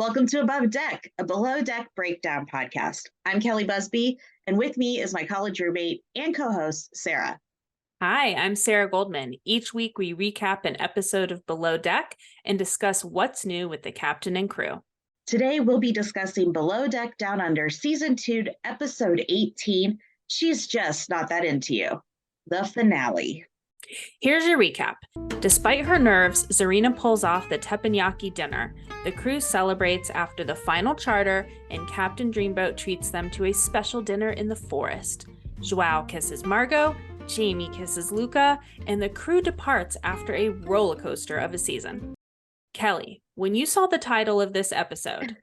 Welcome to Above Deck, a below deck breakdown podcast. I'm Kelly Busby, and with me is my college roommate and co-host, Sarah. Hi, I'm Sarah Goldman. Each week we recap an episode of Below Deck and discuss what's new with the captain and crew. Today we'll be discussing Below Deck Down Under Season 2, Episode 18, She's Just Not That Into You, the finale. Here's your recap. Despite her nerves, Zarina pulls off the teppanyaki dinner. The crew celebrates after the final charter, and Captain Dreamboat treats them to a special dinner in the forest. Joao kisses Margot, Jamie kisses Luca, and the crew departs after a roller coaster of a season. Kelly, when you saw the title of this episode,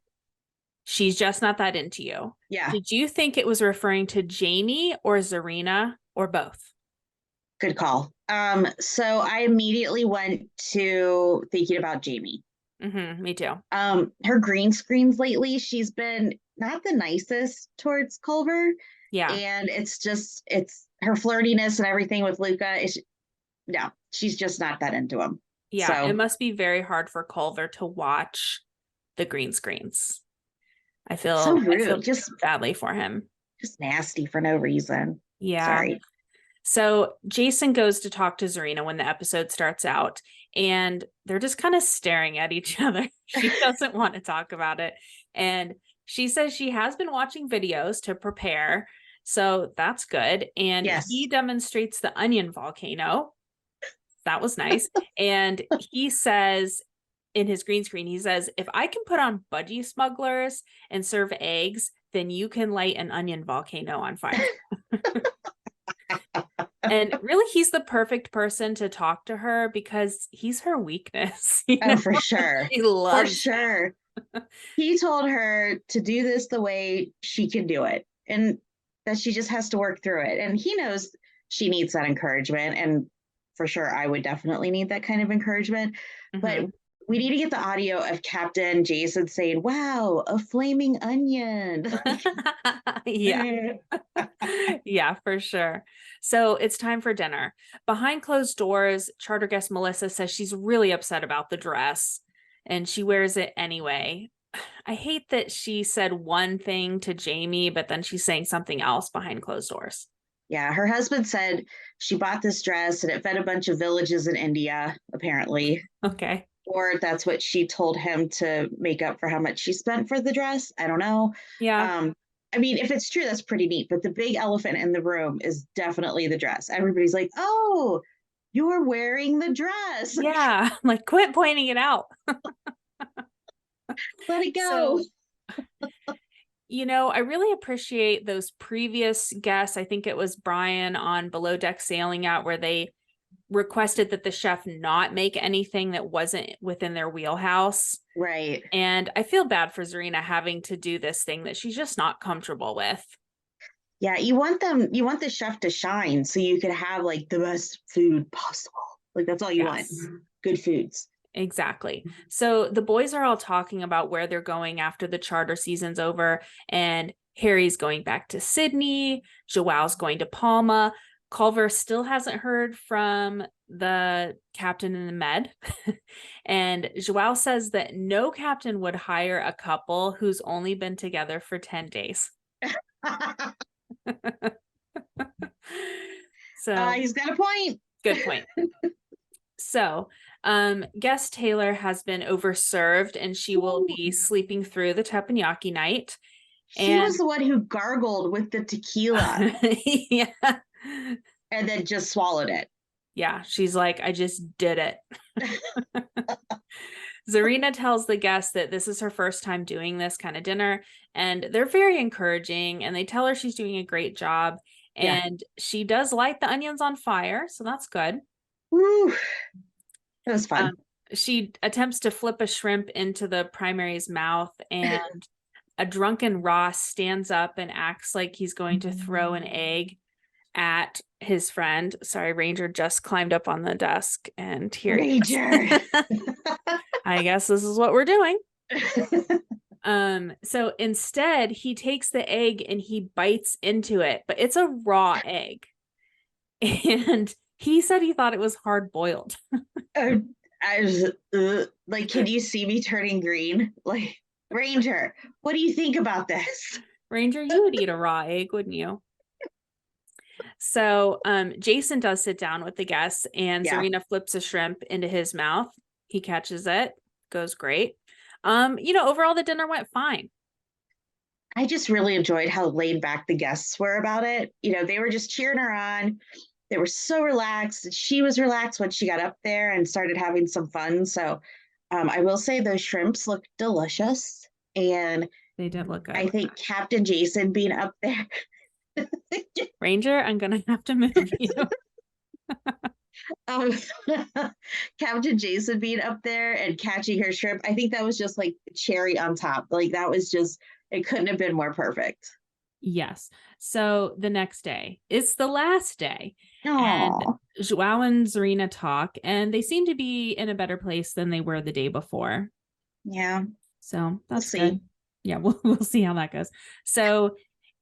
She's Just Not That Into You, did you think it was referring to Jamie or Zarina or both? Good call. So I immediately went to thinking about Jamie. Me too. Her green screens lately, she's been not the nicest towards Culver. Yeah. And it's her flirtiness and everything with Luca. She's just not that into him. Yeah, so, it must be very hard for Culver to watch the green screens. I feel so rude. I feel just badly for him. Just nasty for no reason. Yeah. Sorry. So Jason goes to talk to Zarina when the episode starts out, and they're just kind of staring at each other. She doesn't want to talk about it. And she says she has been watching videos to prepare. So that's good. And he demonstrates the onion volcano. That was nice. And he says in his green screen, he says, if I can put on budgie smugglers and serve eggs, then you can light an onion volcano on fire. And really, he's the perfect person to talk to her because he's her weakness. For sure. He loves for sure. He told her to do this the way she can do it and that she just has to work through it. And he knows she needs that encouragement. And for sure, I would definitely need that kind of encouragement. Mm-hmm. But we need to get the audio of Captain Jason saying, wow, a flaming onion. Yeah. Yeah, for sure. So it's time for dinner. Behind closed doors, charter guest Melissa says she's really upset about the dress and she wears it anyway. I hate that she said one thing to Jamie, but then she's saying something else behind closed doors. Yeah, her husband said she bought this dress and it fed a bunch of villages in India, apparently. Okay. Or that's what she told him to make up for how much she spent for the dress. I don't know. Yeah. I mean, if it's true, that's pretty neat. But the big elephant in the room is definitely the dress. Everybody's like, oh, you're wearing the dress. Yeah. Like, quit pointing it out. Let it go. I really appreciate those previous guests. I think it was Brian on Below Deck Sailing Out where they requested that the chef not make anything that wasn't within their wheelhouse. Right. And I feel bad for Zarina having to do this thing that she's just not comfortable with. Yeah, you want the chef to shine so you could have like the best food possible. Like that's all you want. Good foods. Exactly. So the boys are all talking about where they're going after the charter season's over, and Harry's going back to Sydney. Joao's going to Palma. Culver still hasn't heard from the captain and the med. And Joao says that no captain would hire a couple who's only been together for 10 days. So he's got a point. Good point. So guest Taylor has been overserved and she will be sleeping through the teppanyaki night. She was the one who gargled with the tequila. Yeah. And then just swallowed it. Yeah, she's like, I just did it. Zarina tells the guests that this is her first time doing this kind of dinner, and they're very encouraging, and they tell her she's doing a great job, and she does light the onions on fire, so that's good. Woo. It was fun. She attempts to flip a shrimp into the primary's mouth, and a drunken Ross stands up and acts like he's going to throw an egg at his friend. Sorry, Ranger just climbed up on the desk and here Ranger. I guess this is what we're doing. So instead he takes the egg and he bites into it, but it's a raw egg. And he said he thought it was hard boiled. I was like, can you see me turning green? Like, Ranger, what do you think about this? Ranger, you would eat a raw egg, wouldn't you? So Jason does sit down with the guests, and Yeah. Zarina flips a shrimp into his mouth. He catches it, goes great. Overall the dinner went fine. I just really enjoyed how laid back the guests were about it. They were just cheering her on. They were so relaxed. She was relaxed when she got up there and started having some fun. So I will say those shrimps looked delicious. And They did look I good. think Captain Jason being up there. Ranger, I'm gonna have to move you. um, Captain Jason being up there and catching her shrimp. I think that was just like cherry on top. Like that was just, it couldn't have been more perfect. Yes. So the next day, it's the last day. And Oh, Joao and Zarina talk, and they seem to be in a better place than they were the day before. yeah. So that's We'll see. good. Yeah, we'll see how that goes. So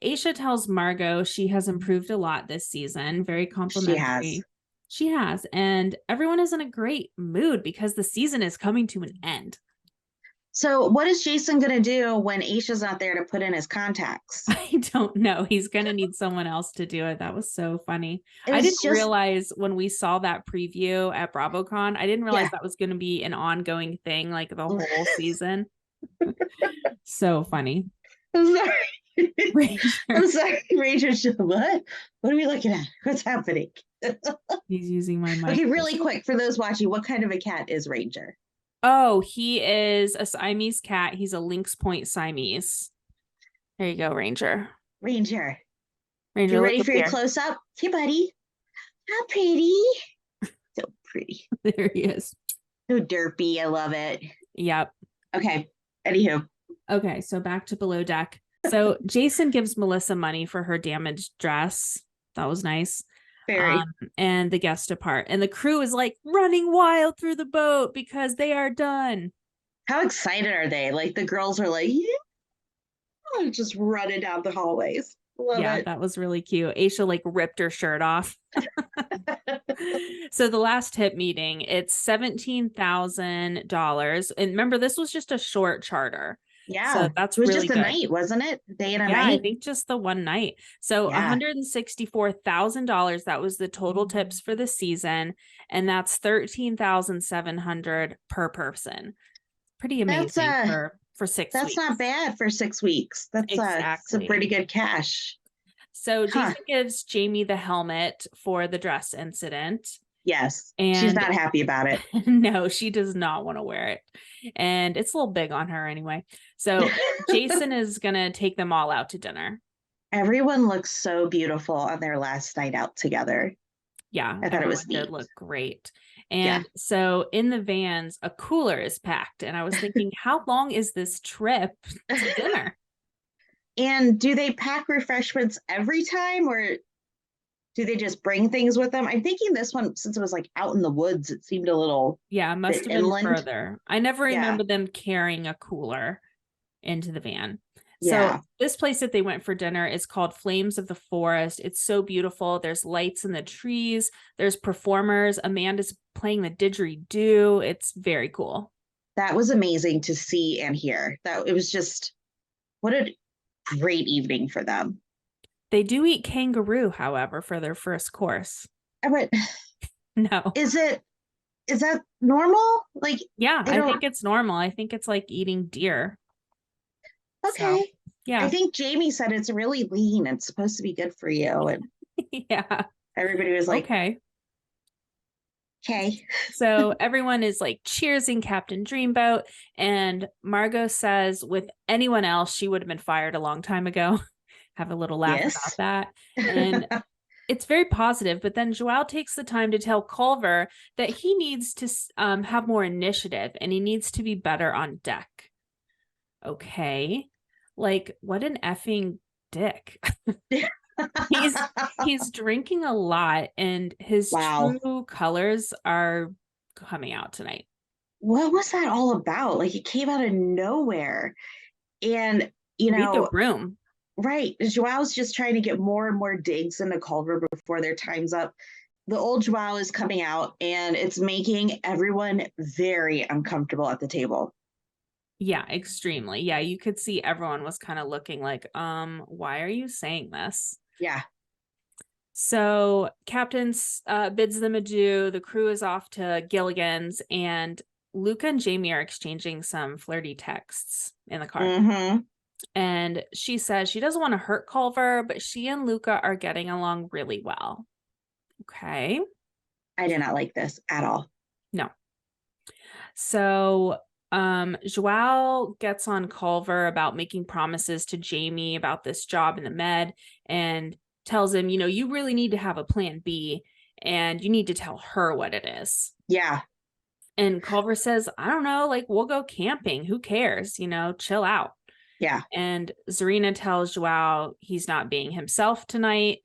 Aisha tells Margot she has improved a lot this season. Very She has. complimentary. She has. And everyone is in a great mood because the season is coming to an end. So, what is Jason going to do when Aisha's not there to put in his contacts? I don't know. He's going to need someone else to do it. That was so funny. I didn't It's just, realize when we saw that preview at BravoCon, I didn't realize yeah. that was going to be an ongoing thing like the whole season. So funny. I'm sorry. Ranger. I'm sorry, Ranger. What? What are we looking at? What's happening? He's using my mic. Okay, really quick for those watching, what kind of a cat is Ranger? Oh, he is a Siamese cat. He's a Lynx Point Siamese. There you go, Ranger. Ranger. Ranger, You look ready up for your here. close up? Hey, buddy. How pretty. So pretty. There he is. So derpy. I love it. Yep. Okay. Anywho. Okay, so back to below deck. So Jason gives Melissa money for her damaged dress. That was nice. Very. And the guests depart. And the crew is like running wild through the boat because they are done. How excited are they? Like the girls are like, yeah, just running down the hallways. Love Yeah, it. that was really cute. Aisha like ripped her shirt off. So the last tip meeting, it's $17,000. And remember, this was just a short charter. Yeah. So that's it was really just a good. night, wasn't it? Day and a Yeah, I night. think just the one night. So Yeah. $164,000. That was the total tips for the season. And that's $13,700 per person. Pretty amazing for 6 That's weeks. not bad for 6 weeks. That's some Exactly. pretty good cash. So Jason gives Jamie the helmet for the dress incident. Yes. And she's not happy about it. No, she does not want to wear it. And it's a little big on her anyway. So Jason is going to take them all out to dinner. Everyone looks so beautiful on their last night out together. Yeah, I thought it was did neat. look great. And so in the vans, a cooler is packed. And I was thinking, how long is this trip to dinner? And do they pack refreshments every time, or do they just bring things with them? I'm thinking this one, since it was like out in the woods, it seemed a little. Yeah, it must have been inland. further. I never remember them carrying a cooler into the van. Yeah. So this place that they went for dinner is called Flames of the Forest. It's so beautiful. There's lights in the trees. There's performers. Amanda's playing the didgeridoo. It's very cool. That was amazing to see and hear. That it was just, what a great evening for them. They do eat kangaroo, however, for their first course. But no. Is that normal? Like, yeah, I think it's normal. I think it's like eating deer. Okay. So, yeah. I think Jamie said it's really lean. It's supposed to be good for you. And yeah. Everybody was like, okay. Okay. So everyone is like cheersing Captain Dreamboat. And Margot says with anyone else, she would have been fired a long time ago. Have a little laugh about that. And it's very positive. But then Joao takes the time to tell Culver that he needs to have more initiative and he needs to be better on deck. Okay. Like, what an effing dick. he's drinking a lot and his true colors are coming out tonight. What was that all about? Like, it came out of nowhere. And, Read the room. Right. Joao's just trying to get more and more digs into Culver before their time's up. The old Joao is coming out and it's making everyone very uncomfortable at the table. Yeah, extremely. Yeah, you could see everyone was kind of looking like, why are you saying this? Yeah. So Captain bids them adieu. The crew is off to Gilligan's, and Luca and Jamie are exchanging some flirty texts in the car. Mm-hmm. And she says she doesn't want to hurt Culver, but she and Luca are getting along really well. Okay. I did not like this at all. No. So Joao gets on Culver about making promises to Jamie about this job in the med and tells him, you really need to have a plan B and you need to tell her what it is. Yeah. And Culver says, I don't know, like we'll go camping. Who cares? Chill out. Yeah. And Zarina tells Joao he's not being himself tonight.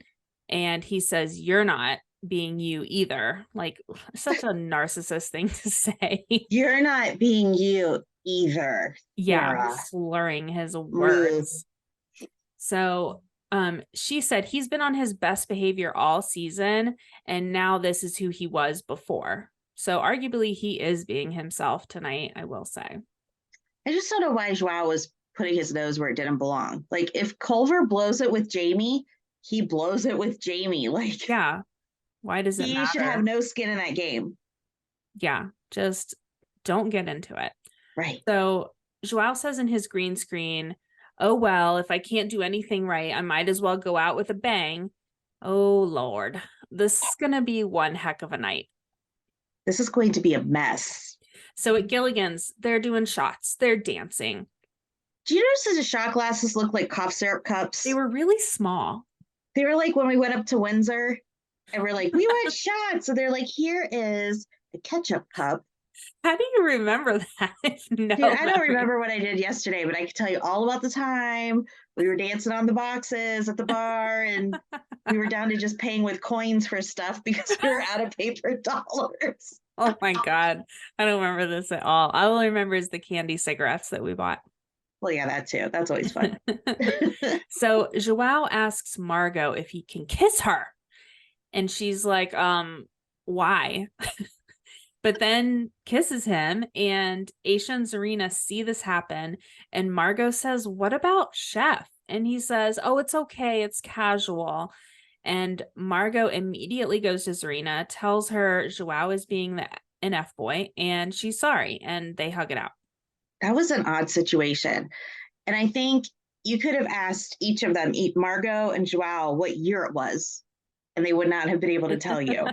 And he says, you're not being you either. Like such a narcissist thing to say. You're not being you either. Yeah, Sarah. slurring his words. So she said he's been on his best behavior all season, and now this is who he was before. So arguably he is being himself tonight, I will say. I just don't know why Joao was putting his nose where it didn't belong. Like if Culver blows it with Jamie, he blows it with Jamie. Like yeah. Why does it matter? He should have no skin in that game. Yeah, just don't get into it. Right. So Joao says in his green screen, oh, well, if I can't do anything right, I might as well go out with a bang. Oh, Lord, this is going to be one heck of a night. This is going to be a mess. So at Gilligan's, they're doing shots. They're dancing. Do you notice that the shot glasses look like cough syrup cups? They were really small. They were like when we went up to Windsor and we're like, we want shots. So they're like, here is a ketchup cup. How do you remember that? No, dude, I don't remember what I did yesterday, but I can tell you all about the time we were dancing on the boxes at the bar and we were down to just paying with coins for stuff because we were out of paper dollars. Oh my God. I don't remember this at all. All I remember is the candy cigarettes that we bought. Well, yeah, that too. That's always fun. So Joao asks Margot if he can kiss her. And she's like, why? But then kisses him, and Aisha and Zarina see this happen. And Margot says, what about Chef? And he says, oh, it's okay. It's casual. And Margot immediately goes to Zarina, tells her Joao is being an F-boy, and she's sorry. And they hug it out. That was an odd situation. And I think you could have asked each of them, Margot and Joao, what year it was. And they would not have been able to tell you.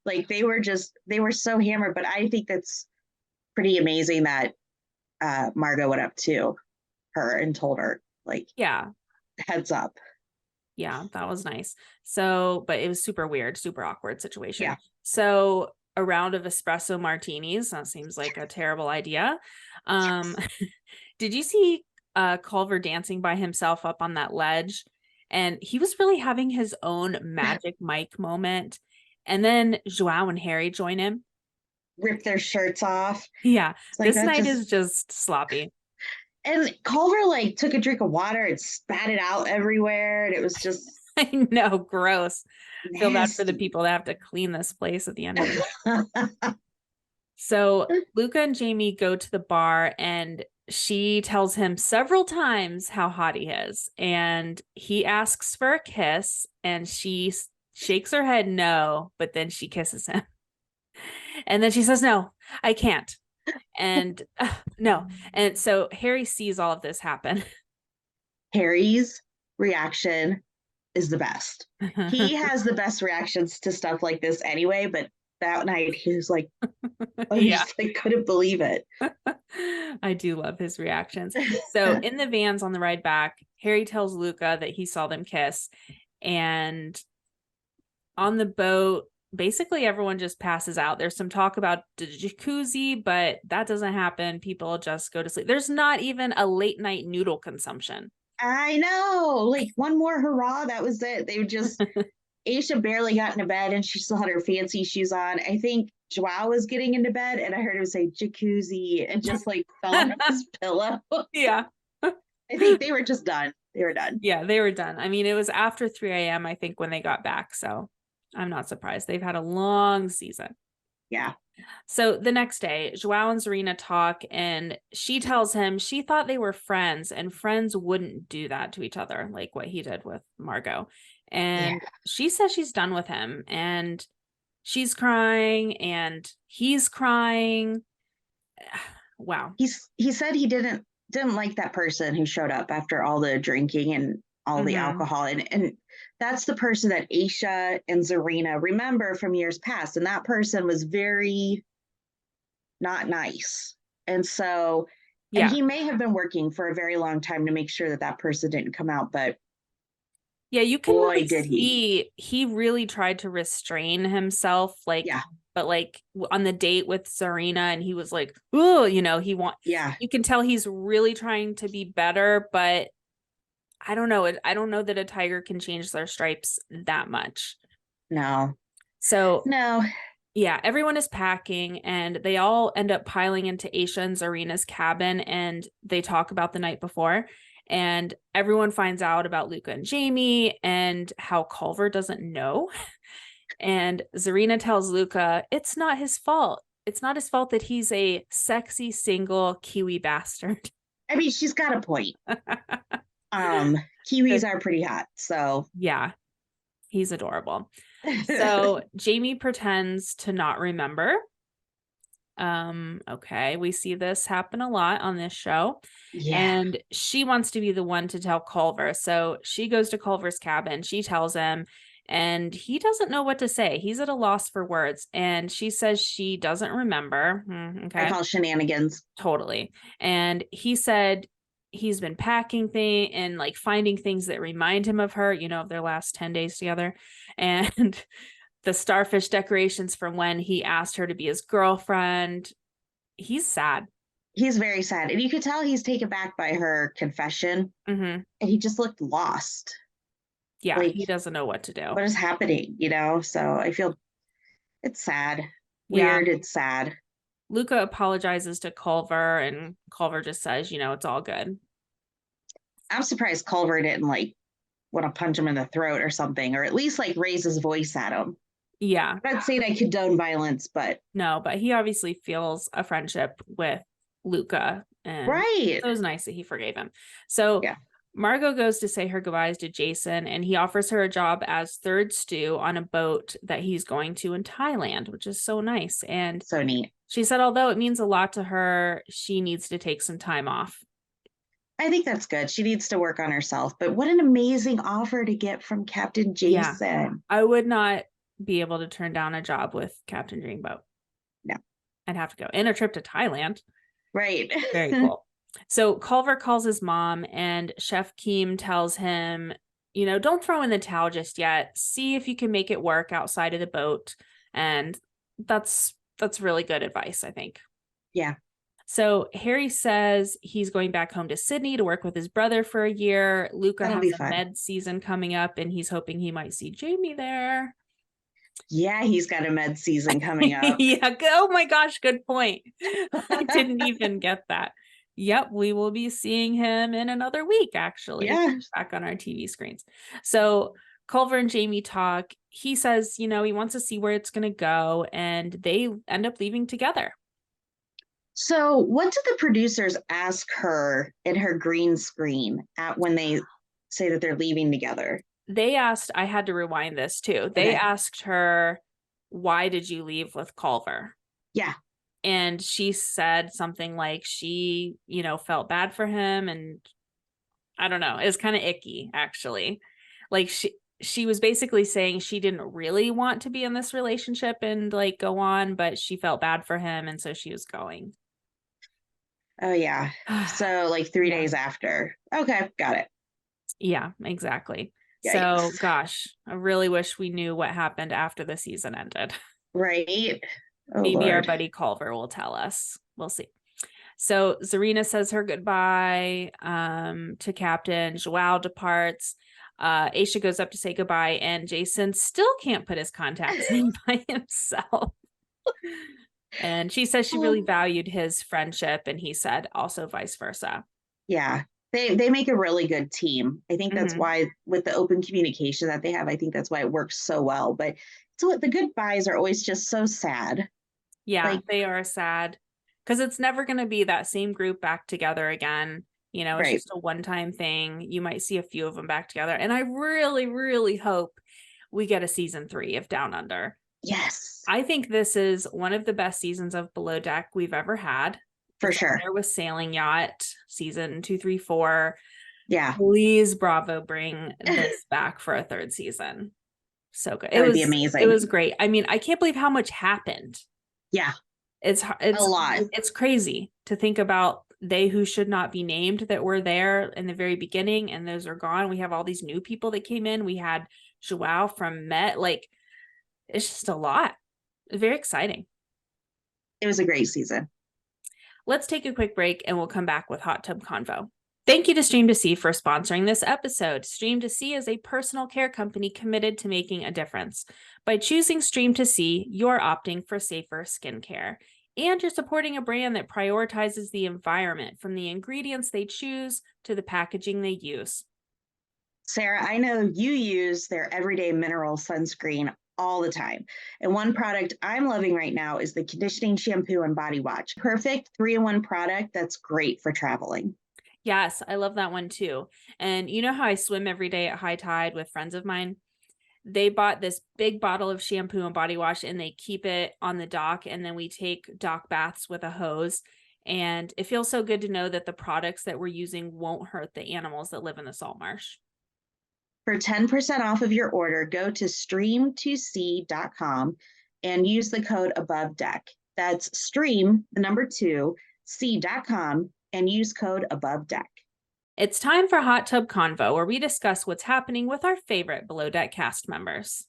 Like they were so hammered. But I think that's pretty amazing that Margot went up to her and told her, like, yeah, heads up. Yeah, that was nice. So, but it was super weird, super awkward situation. Yeah. So a round of espresso martinis, that seems like a terrible idea. Yes. Did you see Culver dancing by himself up on that ledge? And he was really having his own Magic Mike moment. And then Joao and Harry join him. Rip their shirts off. Yeah. Like, this night is just sloppy. And Culver like took a drink of water and spat it out everywhere. And it was just I know, gross. Nasty. Feel bad for the people that have to clean this place at the end of it. So Luca and Jamie go to the bar and she tells him several times how hot he is. And he asks for a kiss and she shakes her head no, but then she kisses him. And then she says, no, I can't. And no. And so Harry sees all of this happen. Harry's reaction is the best. He has the best reactions to stuff like this anyway, but that night he was like, oh, yeah, I couldn't believe it. I do love his reactions. So in the vans on the ride back, Harry tells Luca that he saw them kiss. And on the boat, basically everyone just passes out. There's some talk about the jacuzzi, but that doesn't happen. People just go to sleep. There's not even a late night noodle consumption. I know. Like one more hurrah. That was it. They just, Aisha barely got into bed and she still had her fancy shoes on. I think Joao was getting into bed and I heard him say jacuzzi and just like fell on his pillow. Yeah. I think they were just done. They were done. Yeah, they were done. I mean, it was after 3 a.m. I think when they got back. So I'm not surprised. They've had a long season. Yeah. So the next day, Joao and Zarina talk, and she tells him she thought they were friends, and friends wouldn't do that to each other, like what he did with Margot. Yeah. And she says she's done with him, and she's crying, and he's crying. Wow. He said he didn't like that person who showed up after all the drinking and all the alcohol. And that's the person that Aisha and Zarina remember from years past. And that person was very not nice. And so, and Yeah. he may have been working for a very long time to make sure that that person didn't come out, but Yeah, you can boy, really did he. see he really tried to restrain himself, like, Yeah. but like on the date with Serena, and he was like, oh, Yeah. you can tell he's really trying to be better, but I don't know. I don't know that a tiger can change their stripes that much. No. So No. yeah, everyone is packing, and they all end up piling into Aisha and Zarina's cabin, and they talk about the night before. And everyone finds out about Luca and Jamie and how Culver doesn't know. And Zarina tells Luca it's not his fault. It's not his fault that he's a sexy single Kiwi bastard. I mean, she's got a point. Kiwis are pretty hot, so Yeah, he's adorable. So Jamie pretends to not remember. Okay, we see this happen a lot on this show. yeah. And she wants to be the one to tell Culver. So she goes to Culver's cabin. She tells him, and he doesn't know what to say. He's at a loss for words. And she says she doesn't remember. I Okay. call shenanigans. Totally. And he said he's been packing things and like finding things that remind him of her, of their last 10 days together. And the starfish decorations from when he asked her to be his girlfriend. He's sad. He's very sad. And you could tell he's taken back by her confession. Mm-hmm. And he just looked lost. Yeah, Like, he doesn't know what to do. what is happening? So I feel it's sad. Yeah. Weird. It's sad. Luca apologizes to Culver, and Culver just says, it's all good. I'm surprised Culver didn't like want to punch him in the throat or something, or at least like raise his voice at him. Yeah. I'm not saying I condone violence, but no, but he obviously feels a friendship with Luca, and right. So it was nice that he forgave him. So yeah. Margot goes to say her goodbyes to Jason, and he offers her a job as third stew on a boat that he's going to in Thailand, which is so nice. And so neat. She said, although it means a lot to her, she needs to take some time off. I think that's good. She needs to work on herself. But what an amazing offer to get from Captain Jason. Yeah. I would not be able to turn down a job with Captain Dreamboat. No. I'd have to go. And a trip to Thailand. Right. Very cool. So Culver calls his mom, and Chef Keem tells him, don't throw in the towel just yet. See if you can make it work outside of the boat. And that's really good advice, I think. Yeah. So Harry says he's going back home to Sydney to work with his brother for a year. Luca has a med season coming up, and he's hoping he might see Jamie there. Yeah, he's got a med season coming up. Yeah. Oh my gosh, good point. I didn't even get that. Yep, we will be seeing him in another week, actually. Yeah. Back on our TV screens. So Culver and Jamie talk. He says, he wants to see where it's going to go, and they end up leaving together. So what did the producers ask her in her green screen when they say that they're leaving together? They asked, I had to rewind this too. They asked her, why did you leave with Culver? Yeah. And she said something like she, felt bad for him. And I don't know, it was kind of icky, actually. Like she was basically saying she didn't really want to be in this relationship and like go on, but she felt bad for him. And so she was going. Oh, yeah. So like 3 days after. Okay, got it. Yeah, exactly. Yikes. So, gosh, I really wish we knew what happened after the season ended. Right. Oh, Maybe Lord. our buddy Culver will tell us. We'll see. So Zarina says her goodbye to Captain. Joao departs. Aisha goes up to say goodbye, and Jason still can't put his contacts in by himself. And she says she really valued his friendship, and he said also vice versa. Yeah, they make a really good team. I think that's why, with the open communication that they have, I think that's why it works so well. But so the goodbyes are always just so sad. Yeah, Like, they are sad because it's never going to be that same group back together again. You know, it's right. just a one-time thing. You might see a few of them back together. And I really, really hope we get a season 3 of Down Under. Yes, I think this is one of the best seasons of Below Deck we've ever had. for It's up sure. there with Sailing Yacht, season 2, 3, 4. Yeah, Please, Bravo, bring this back for a 3rd season. So good. that would be It amazing. was great. I mean, I can't believe how much happened. Yeah, It's a lot. it's crazy to think about they who should not be named that were there in the very beginning, and those are gone. We have all these new people that came in. We had Joao from Met. Like, it's just a lot. Very exciting. It was a great season. Let's take a quick break and we'll come back with Hot Tub Convo. Thank you to Stream to See for sponsoring this episode. Stream to See is a personal care company committed to making a difference. By choosing Stream to See, you're opting for safer skincare. And you're supporting a brand that prioritizes the environment, from the ingredients they choose to the packaging they use. Sarah, I know you use their everyday mineral sunscreen all the time. And one product I'm loving right now is the conditioning shampoo and body wash. Perfect 3-in-1 product that's great for traveling. Yes, I love that one too. And you know how I swim every day at high tide with friends of mine? They bought this big bottle of shampoo and body wash and they keep it on the dock, and then we take dock baths with a hose. And it feels so good to know that the products that we're using won't hurt the animals that live in the salt marsh. For 10% off of your order, go to stream2c.com and use the code abovedeck. That's stream, the number 2, c.com, and use code abovedeck. It's time for Hot Tub Convo, where we discuss what's happening with our favorite Below Deck cast members.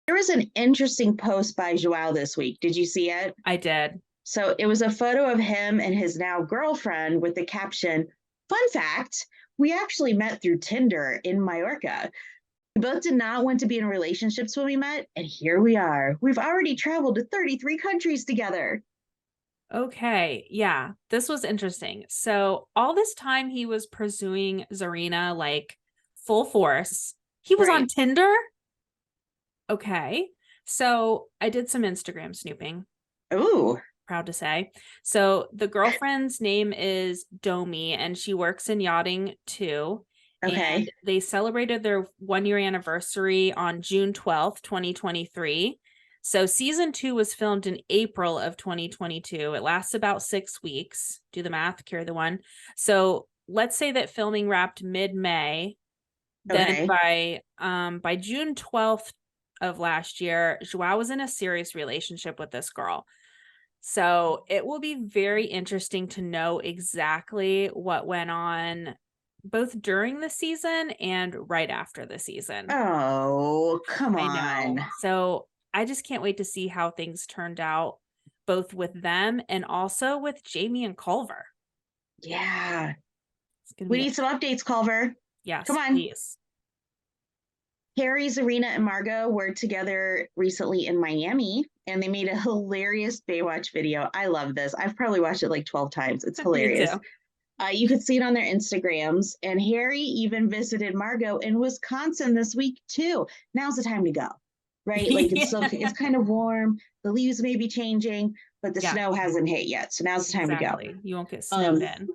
There was an interesting post by Joao this week. Did you see it? I did. So it was a photo of him and his now girlfriend with the caption, "Fun fact, we actually met through Tinder in Mallorca. We both did not want to be in relationships when we met, and here we are. We've already traveled to 33 countries together." Okay, yeah, this was interesting. So all this time he was pursuing Zarina like full force. He was on Right. Tinder? Okay. So I did some Instagram snooping, Ooh, proud to say. So the girlfriend's name is Domi, and she works in yachting too. okay. And they celebrated their 1-year anniversary on June 12th, 2023. So season 2 was filmed in April of 2022. It lasts about 6 weeks. Do the math, carry the one. So let's say that filming wrapped mid-May. Then Okay. by June 12th of last year, Joao was in a serious relationship with this girl. So it will be very interesting to know exactly what went on both during the season and right after the season. Oh, come I on. know. So I just can't wait to see how things turned out, both with them and also with Jamie and Culver. Yeah. It's gonna We be need some updates, Culver. yes, Come on. please. Harry, Zarina, and Margot were together recently in Miami, and they made a hilarious Baywatch video. I love this. I've probably watched it like 12 times. It's Me hilarious. too. You could see it on their Instagrams. And Harry even visited Margot in Wisconsin this week, too. Now's the time to go, right? Like it's kind of warm. The leaves may be changing, but the Yeah. snow hasn't hit yet. So now's the time to go. Exactly. You won't get snowed in.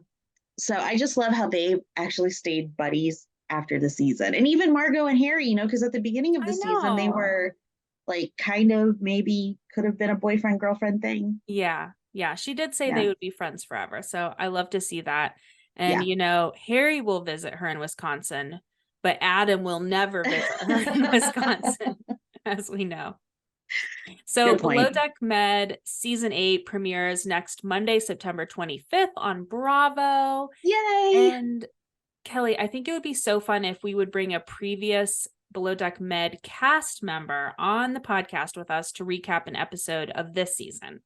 So I just love how they actually stayed buddies after the season. And even Margot and Harry, because at the beginning of the season, they were like kind of maybe could have been a boyfriend girlfriend thing. Yeah. Yeah. She did say Yeah. they would be friends forever. So I love to see that. And, Yeah. Harry will visit her in Wisconsin, but Adam will never visit her in Wisconsin, as we know. So Good Below point. Deck Med season 8 premieres next Monday, September 25th on Bravo. Yay! And Kelly, I think it would be so fun if we would bring a previous Below Deck Med cast member on the podcast with us to recap an episode of this season.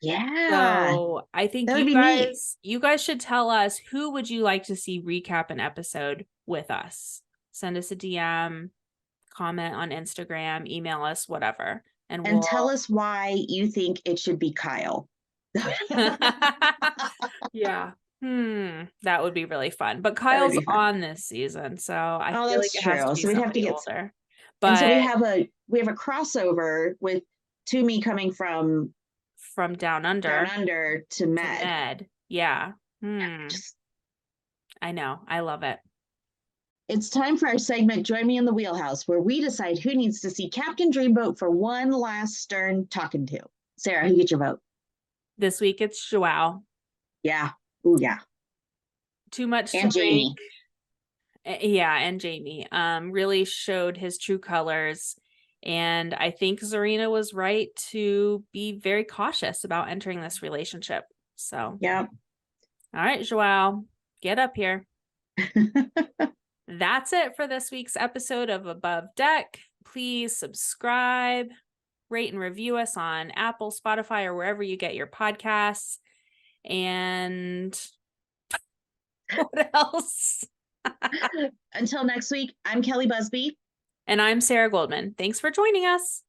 Yeah. So I think That would be neat. you guys should tell us, who would you like to see recap an episode with us? Send us a DM, comment on Instagram, email us, whatever. And tell us why you think it should be Kyle. Yeah. That would be really fun. But Kyle's on this season, so I feel like it has to be So we'd have to somebody get older. And so But we have a crossover with Toomey coming from from Down Under to Med. Yeah. Just, I know. I love it. it's time for our segment, Join Me in the Wheelhouse, where we decide who needs to see Captain Dreamboat for one last stern talking to. Sarah, who gets your vote? This week it's Joao. Yeah. Ooh, yeah. Too much and to Jamie. Yeah, and Jamie really showed his true colors. And I think Zarina was right to be very cautious about entering this relationship. So, yeah. All right, Joao, get up here. That's it for this week's episode of Above Deck. Please subscribe, rate and review us on Apple, Spotify, or wherever you get your podcasts. And what else? Until next week, I'm Kelly Busby. And I'm Sarah Goldman. Thanks for joining us.